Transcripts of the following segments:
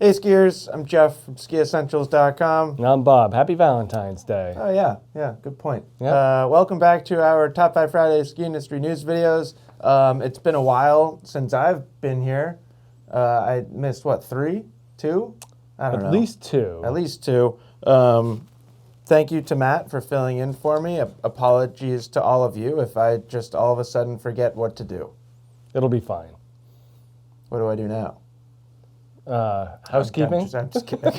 Hey skiers, I'm Jeff from skiessentials.com. And I'm Bob. Happy Valentine's Day. Oh yeah, good point. Yep. Welcome back to our Top 5 Friday ski industry news videos. It's been a while since I've been here. I missed, what, 3? 2? I don't know. At least two. At least 2. Thank you to Matt for filling in for me. Apologies to all of you if I just all of a sudden forget what to do. It'll be fine. What do I do now? Housekeeping? I'm just kidding.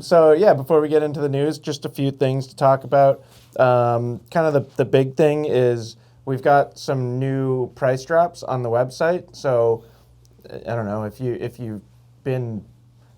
So yeah, before we get into the news, just a few things to talk about. Kind of the big thing is we've got some new price drops on the website. So I don't know if you've been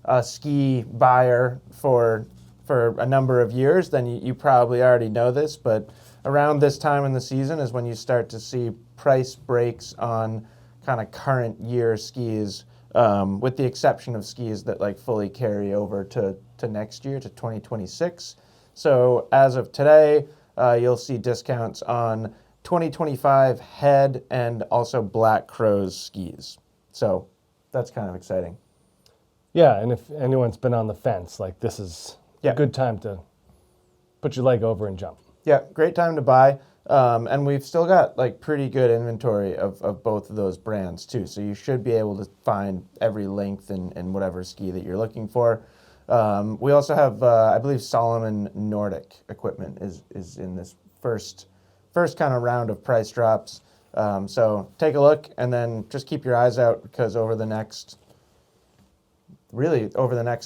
a ski buyer for a number of years, then you probably already know this. But around this time in the season is when you start to see price breaks on kind of current year skis. With the exception of skis that like fully carry over to next year, to 2026. So as of today, you'll see discounts on 2025 Head and also Black Crow's skis. So that's kind of exciting. Yeah, and if anyone's been on the fence, like this is a good time to put your leg over and jump. Yeah, great time to buy. And we've still got like pretty good inventory of both of those brands too. So you should be able to find every length and whatever ski that you're looking for. We also have, I believe, Solomon Nordic equipment is in this first kind of round of price drops. So take a look and then just keep your eyes out because over the next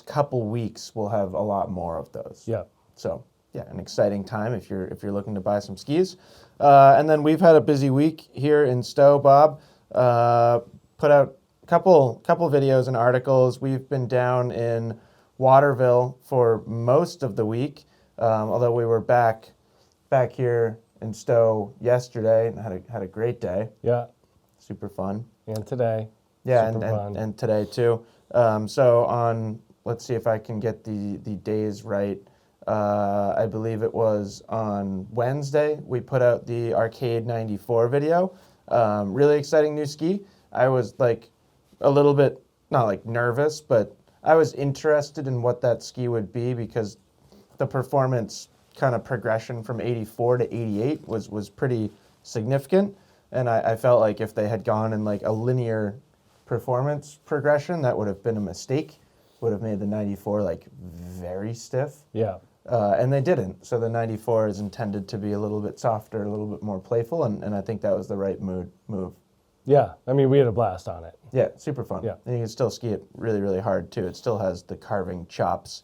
couple weeks, we'll have a lot more of those. Yeah. So yeah, an exciting time if you're looking to buy some skis. And then we've had a busy week here in Stowe, Bob. Put out a couple videos and articles. We've been down in Waterville for most of the week, although we were back here in Stowe yesterday and had a great day. Yeah. Super fun. And today. Yeah, Super fun. and today too. So on, let's see if I can get the days right. I believe it was on Wednesday, we put out the Arcade 94 video. Really exciting new ski. I was like a little bit, not like nervous, but I was interested in what that ski would be because the performance kind of progression from 84 to 88 was pretty significant. And I felt like if they had gone in like a linear performance progression, that would have been a mistake. Would have made the 94 like very stiff. Yeah. And they didn't. So the 94 is intended to be a little bit softer, a little bit more playful, and I think that was the right move. Yeah. I mean, we had a blast on it. Yeah, super fun. Yeah. And you can still ski it really, really hard, too. It still has the carving chops.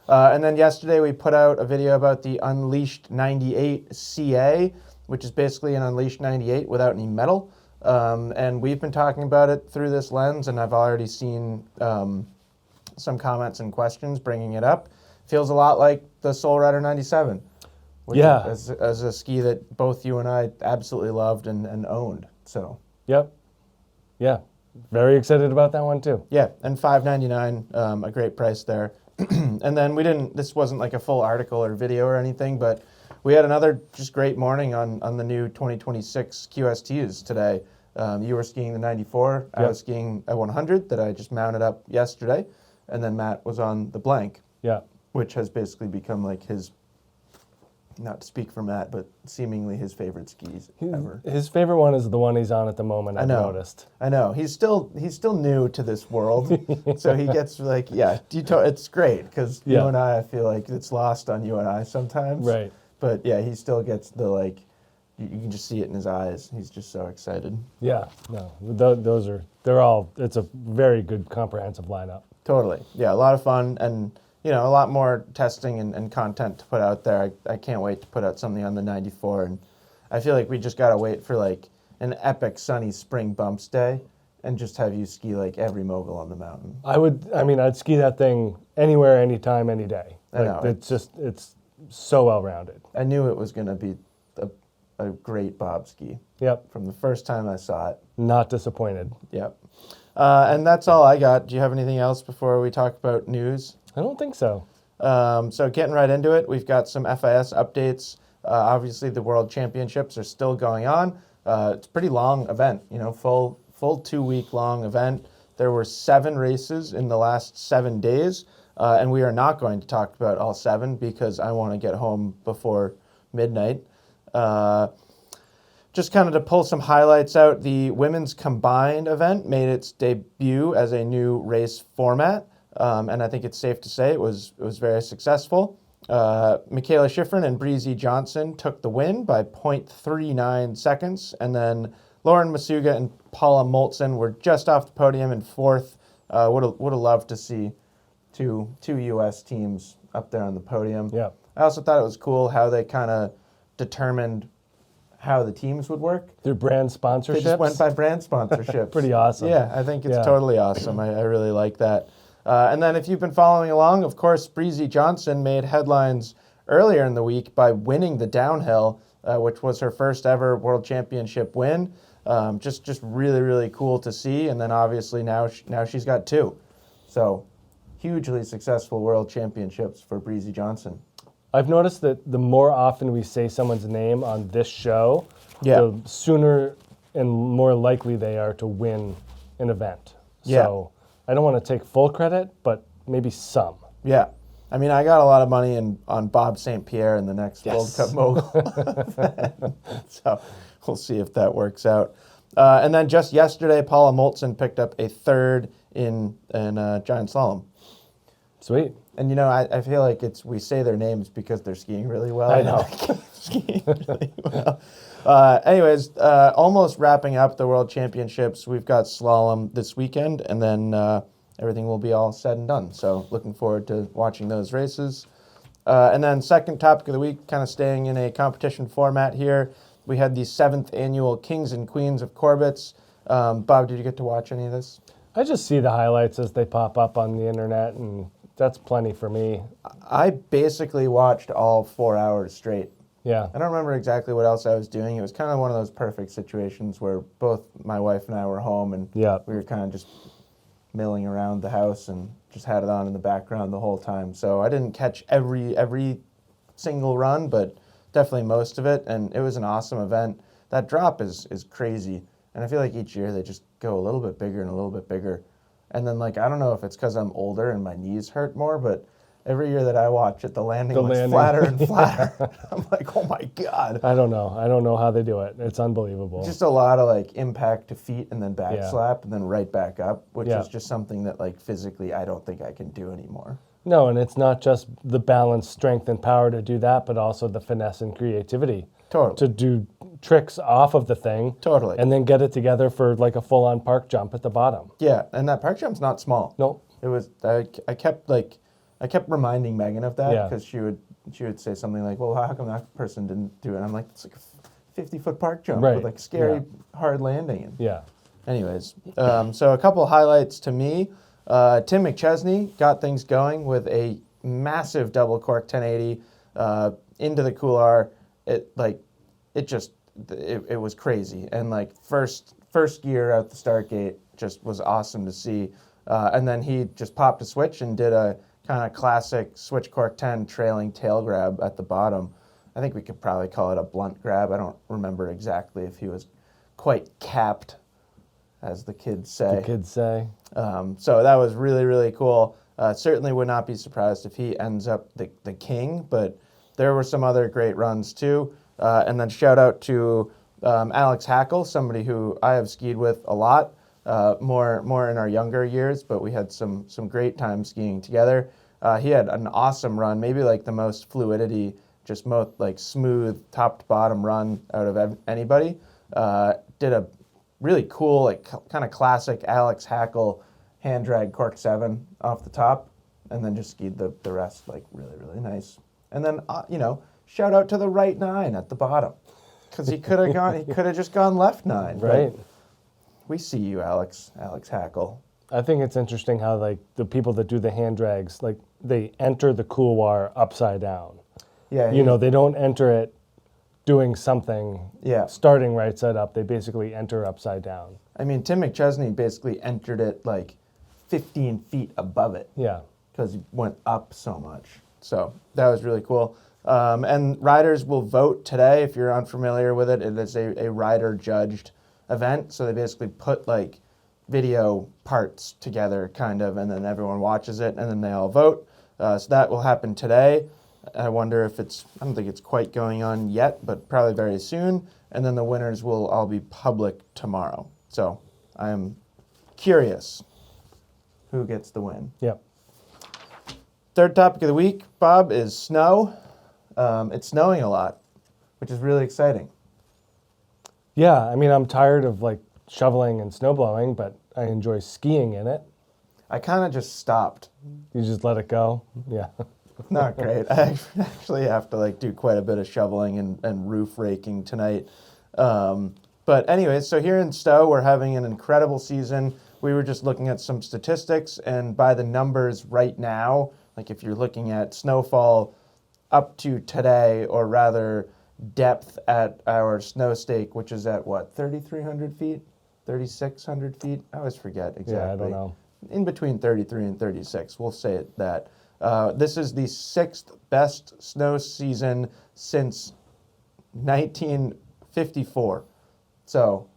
And then yesterday we put out a video about the Unleashed 98 CA, which is basically an Unleashed 98 without any metal. And we've been talking about it through this lens, and I've already seen some comments and questions bringing it up. Feels a lot like the Soul Rider 97. Yeah. As a ski that both you and I absolutely loved and owned. So. Yep. Yeah. Very excited about that one too. Yeah, and $5.99, a great price there. And then this wasn't like a full article or video or anything, but we had another just great morning on the new 2026 QSTs today. You were skiing the 94, I was skiing a 100 that I just mounted up yesterday, and then Matt was on the blank. Yeah. Which has basically become like his, not to speak for Matt, but seemingly his favorite skis ever. His favorite one is the one he's on at the moment, I've noticed. I know. He's still new to this world, so he gets like, it's great because you and I feel like it's lost on you and I sometimes. Right. But yeah, he still gets the like, you can just see it in his eyes. He's just so excited. Yeah. No, it's a very good comprehensive lineup. Totally. Yeah, a lot of fun and a lot more testing and content to put out there. I can't wait to put out something on the 94, and I feel like we just gotta wait for like an epic sunny spring bumps day and just have you ski like every mogul on the mountain. I'd ski that thing anywhere, anytime, any day. I know. It's so well-rounded. I knew it was gonna be a great bob ski. Yep. From the first time I saw it. Not disappointed. Yep. And that's all I got. Do you have anything else before we talk about news? I don't think so. So getting right into it, we've got some FIS updates. Obviously, the World Championships are still going on. It's a pretty long event, full 2-week long event. There were 7 races in the last 7 days, and we are not going to talk about all 7 because I want to get home before midnight. Just kind of to pull some highlights out, the women's combined event made its debut as a new race format, and I think it's safe to say it was very successful. Michaela Schifrin and Breezy Johnson took the win by 0.39 seconds, and then Lauren Masuga and Paula Moltzen were just off the podium in 4th. Would have loved to see two U.S. teams up there on the podium. Yeah. I also thought it was cool how they kind of determined how the teams would work. Through brand sponsorships? They just went by brand sponsorships. Pretty awesome. Yeah, I think it's totally awesome. I really like that. And then if you've been following along, of course, Breezy Johnson made headlines earlier in the week by winning the downhill, which was her first ever World Championship win. Just really, really cool to see. And then obviously now she's got 2. So hugely successful World Championships for Breezy Johnson. I've noticed that the more often we say someone's name on this show, the sooner and more likely they are to win an event. So I don't want to take full credit, but maybe some. Yeah. I mean, I got a lot of money on Bob St. Pierre in the next World Cup mogul. So we'll see if that works out. And then just yesterday, Paula Moltzen picked up a 3rd in giant slalom. Sweet. And, I feel like we say their names because they're skiing really well. I know. Skiing really well. Anyways, almost wrapping up the World Championships. We've got slalom this weekend, and then everything will be all said and done. So looking forward to watching those races. And then second topic of the week, kind of staying in a competition format here. We had the 7th annual Kings and Queens of Corbet's. Bob, did you get to watch any of this? I just see the highlights as they pop up on the internet, and that's plenty for me. I basically watched all 4 hours straight. Yeah. I don't remember exactly what else I was doing. It was kind of one of those perfect situations where both my wife and I were home, and we were kind of just milling around the house and just had it on in the background the whole time. So I didn't catch every single run, but definitely most of it, and it was an awesome event. That drop is crazy, and I feel like each year they just go a little bit bigger and a little bit bigger. And then, I don't know if it's because I'm older and my knees hurt more, but every year that I watch it, the landing looks flatter and flatter. I'm like, oh my God. I don't know. I don't know how they do it. It's unbelievable. Just a lot of impact to feet and then back slap and then right back up, which is just something that physically I don't think I can do anymore. No, and it's not just the balance, strength, and power to do that, but also the finesse and creativity. Totally. To do tricks off of the thing. Totally. And then get it together for a full-on park jump at the bottom. Yeah, and that park jump's not small. Nope. It was. I kept reminding Megan of that because she would say something like, "Well, how come that person didn't do it?" And I'm like, "It's like a 50-foot park jump with scary hard landing." And anyways, so a couple of highlights to me. Tim McChesney got things going with a massive double cork 1080 into the couloir. It was crazy, and first gear out the start gate just was awesome to see. And then he just popped a switch and did a kind of classic switch cork 10 trailing tail grab at the bottom. I think we could probably call it a blunt grab. I don't remember exactly if he was quite capped, as the kids say. So that was really, really cool. Certainly would not be surprised if he ends up the king, but there were some other great runs too. And then shout out to Alex Hackle, somebody who I have skied with a lot, more in our younger years, but we had some great time skiing together. He had an awesome run, maybe the most fluidity, just most smooth top to bottom run out of anybody. Did a really cool, kind of classic Alex Hackle hand drag cork 7 off the top, and then just skied the rest really, really nice. And then, shout out to the right 9 at the bottom, because he could have just gone left 9. Right. We see you, Alex Hackle. I think it's interesting how the people that do the hand drags, they enter the couloir upside down. Yeah. They don't enter it doing something, starting right side up. They basically enter upside down. I mean, Tim McChesney basically entered it 15 feet above it. Yeah. Because he went up so much. So that was really cool. And riders will vote today. If you're unfamiliar with it, it is a rider-judged event. So they basically put video parts together, kind of, and then everyone watches it, and then they all vote. So that will happen today. I wonder if I don't think it's quite going on yet, but probably very soon. And then the winners will all be public tomorrow. So I am curious who gets the win. Yep. Third topic of the week, Bob, is snow. It's snowing a lot, which is really exciting. Yeah, I mean, I'm tired of like shoveling and snowblowing, but I enjoy skiing in it. I kind of just stopped. You just let it go? Yeah. Not great. I actually have to like do quite a bit of shoveling and roof raking tonight. But anyways, so here in Stowe, we're having an incredible season. We were just looking at some statistics, and by the numbers right now, like if you're looking at snowfall up to today, or rather depth at our snow stake, which is at what, 3,300 feet? 3,600 feet? I always forget exactly. Yeah, I don't know. In between 33 and 36, we'll say it that. This is the 6th best snow season since 1954. So,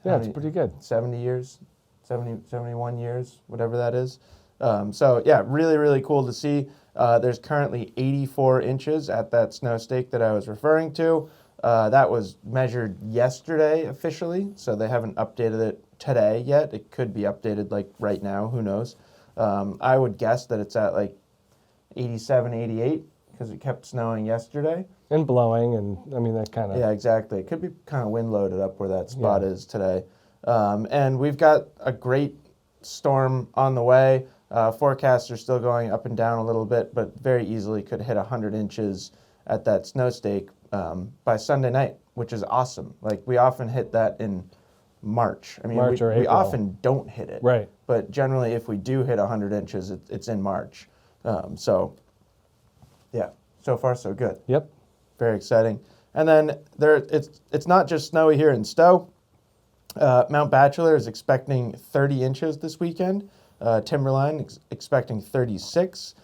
yeah, it's pretty good. 70 years, 71 years, whatever that is. So, yeah, really, really cool to see. There's currently 84 inches at that snow stake that I was referring to. That was measured yesterday officially, so they haven't updated it today yet. It could be updated like right now, who knows. I would guess that it's at like 87, 88 because it kept snowing yesterday. And blowing, and I mean, that kind of... Yeah, exactly. It could be kind of wind loaded up where that spot is today. And we've got a great storm on the way. Forecasts are still going up and down a little bit, but very easily could hit 100 inches at that snow stake by Sunday night, which is awesome. Like, we often hit that in March. I mean, March or April. We often don't hit it. Right. But generally, if we do hit 100 inches, it's in March. So, yeah, so far so good. Yep. Very exciting. And then it's not just snowy here in Stowe. Mount Bachelor is expecting 30 inches this weekend. Timberline expecting 36.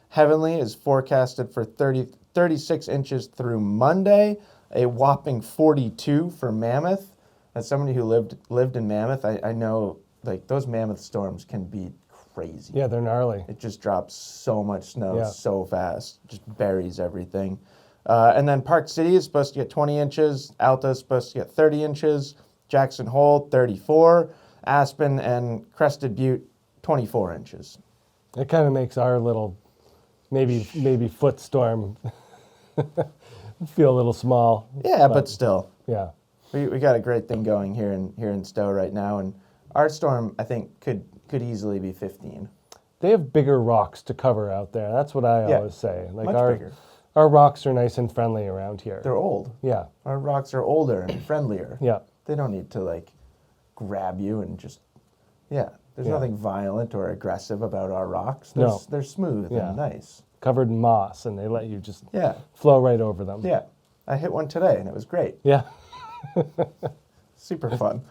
Heavenly is forecasted for 36 inches through Monday. A whopping 42 for Mammoth. As somebody who lived in Mammoth, I know like those Mammoth storms can be crazy. Yeah, they're gnarly. It just drops so much snow so fast, just buries everything. And then Park City is supposed to get 20 inches. Alta is supposed to get 30 inches. Jackson Hole, 34. Aspen and Crested Butte, 24 inches. It kind of makes our little, maybe foot storm feel a little small. Yeah, but still. Yeah. We got a great thing going here in Stowe right now, and our storm, I think, could easily be 15. They have bigger rocks to cover out there. That's what I always say. Like much bigger. Our rocks are nice and friendly around here. They're old. Yeah. Our rocks are older and friendlier. Yeah. They don't need to, like, grab you and just, There's nothing violent or aggressive about our rocks. They're smooth and nice. Covered in moss, and they let you just Yeah. flow right over them. Yeah. I hit one today, and it was great. Yeah. Super fun.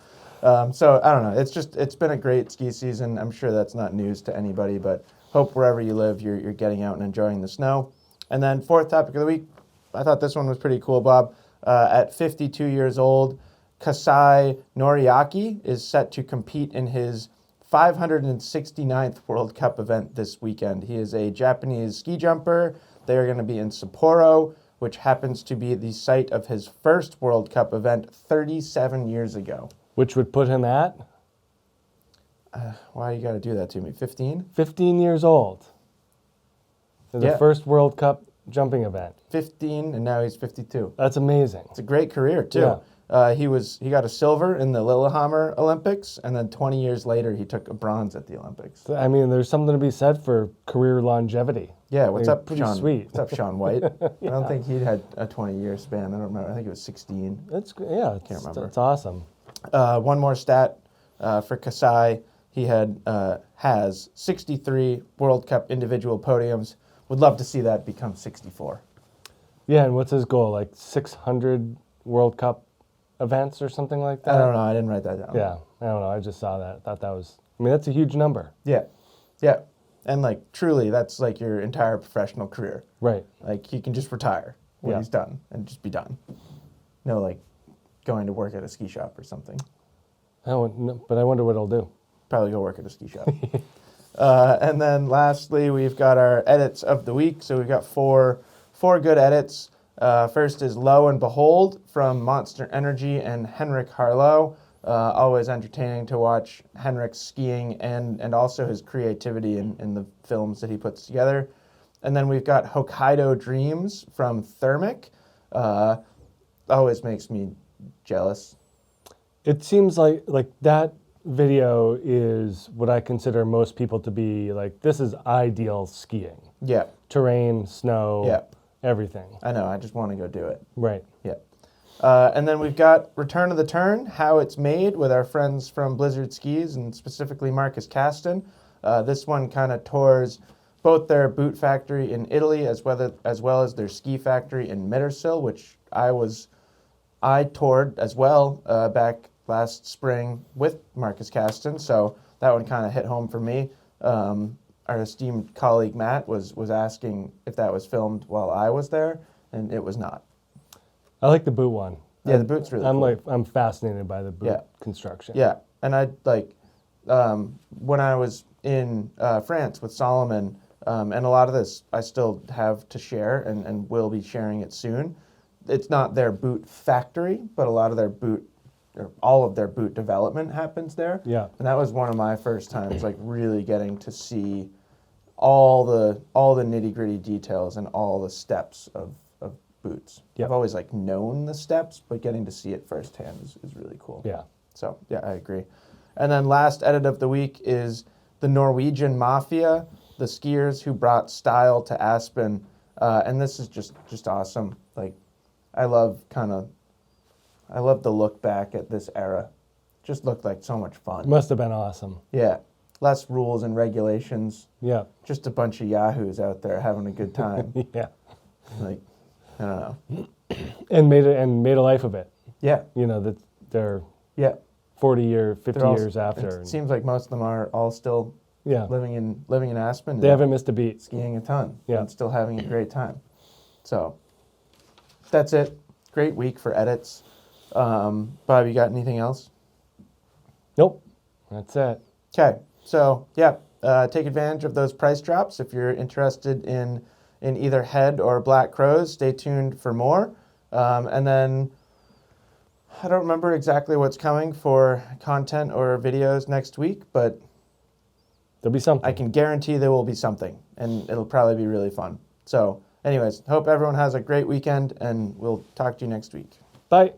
So, I don't know. It's been a great ski season. I'm sure that's not news to anybody, but hope wherever you live, you're getting out and enjoying the snow. And then fourth topic of the week, I thought this one was pretty cool, Bob. At 52 years old, Kasai Noriaki is set to compete in his 569th World Cup event this weekend. He is a Japanese ski jumper. They are going to be in Sapporo, which happens to be the site of his first World Cup event 37 years ago. Which would put him at? Why you got to do that to me? 15? 15 years old. The first World Cup jumping event. 15, and now he's 52. That's amazing. It's a great career, too. Yeah. He got a silver in the Lillehammer Olympics, and then 20 years later, he took a bronze at the Olympics. I mean, there's something to be said for career longevity. Yeah, what's up, pretty Sean? sweet. What's up, Sean White? I don't think he had a 20-year span. I don't remember. I think it was 16. Can't remember. That's awesome. One more stat for Kasai. He has 63 World Cup individual podiums. Would love to see that become 64. Yeah, and what's his goal? Like 600 World Cup events or something like that? I don't know. I didn't write that down. Yeah, I don't know. I just saw that. Thought that was, I mean, that's a huge number. Yeah. Yeah. And, like, truly, that's, like, your entire professional career. Right. Like, he can just retire when he's done and just be done. No, like, going to work at a ski shop or something. But I wonder what it'll do. Probably go work at a ski shop. And then lastly, we've got our edits of the week. So we've got four good edits. First is Lo and Behold from Monster Energy and Henrik Harlow. Always entertaining to watch Henrik's skiing and also his creativity in the films that he puts together. And then we've got Hokkaido Dreams from Thermic. Always makes me jealous. It seems like that video is what I consider most people to be like, this is ideal skiing. Yeah. Terrain, snow, Yeah. everything. I know. I just want to go do it. Right. Yeah. And then we've got Return of the Turn, How It's Made with our friends from Blizzard Skis and specifically Marcus Caston. This one kind of tours both their boot factory in Italy as well as their ski factory in Mittersill, which I toured as well back last spring with Marcus Caston. So that one kind of hit home for me. Our esteemed colleague Matt was asking if that was filmed while I was there, and it was not. I like the boot one. Yeah, the boot's really cool. I'm fascinated by the boot construction. Yeah, and I when I was in France with Solomon, and a lot of this I still have to share and will be sharing it soon. It's not their boot factory, but a lot of their boot, or all of their boot development happens there. Yeah. And that was one of my first times, like really getting to see all the nitty-gritty details and all the steps of boots. Yep. I've always like known the steps, but getting to see it firsthand is really cool. Yeah. So yeah, I agree. And then last edit of the week is the Norwegian Mafia, the skiers who brought style to Aspen. And this is just awesome. Like, I love the look back at this era. Just looked like so much fun. It must have been awesome. Yeah. Less rules and regulations. Yeah. Just a bunch of yahoos out there having a good time. Yeah. Like, I don't know. And made a life of it. Yeah. You know, that they're 50 They're all- years after. It seems like most of them are all still living in Aspen. They haven't missed a beat. Skiing a ton. Yeah. And still having a great time. So that's it. Great week for edits. Bob, you got anything else? Nope. That's it. Okay. So take advantage of those price drops if you're interested in either head or black crows. Stay tuned for more. And then I don't remember exactly what's coming for content or videos next week, but There'll be something. I can guarantee there will be something, and it'll probably be really fun. So anyways, hope everyone has a great weekend, and we'll talk to you next week. Bye.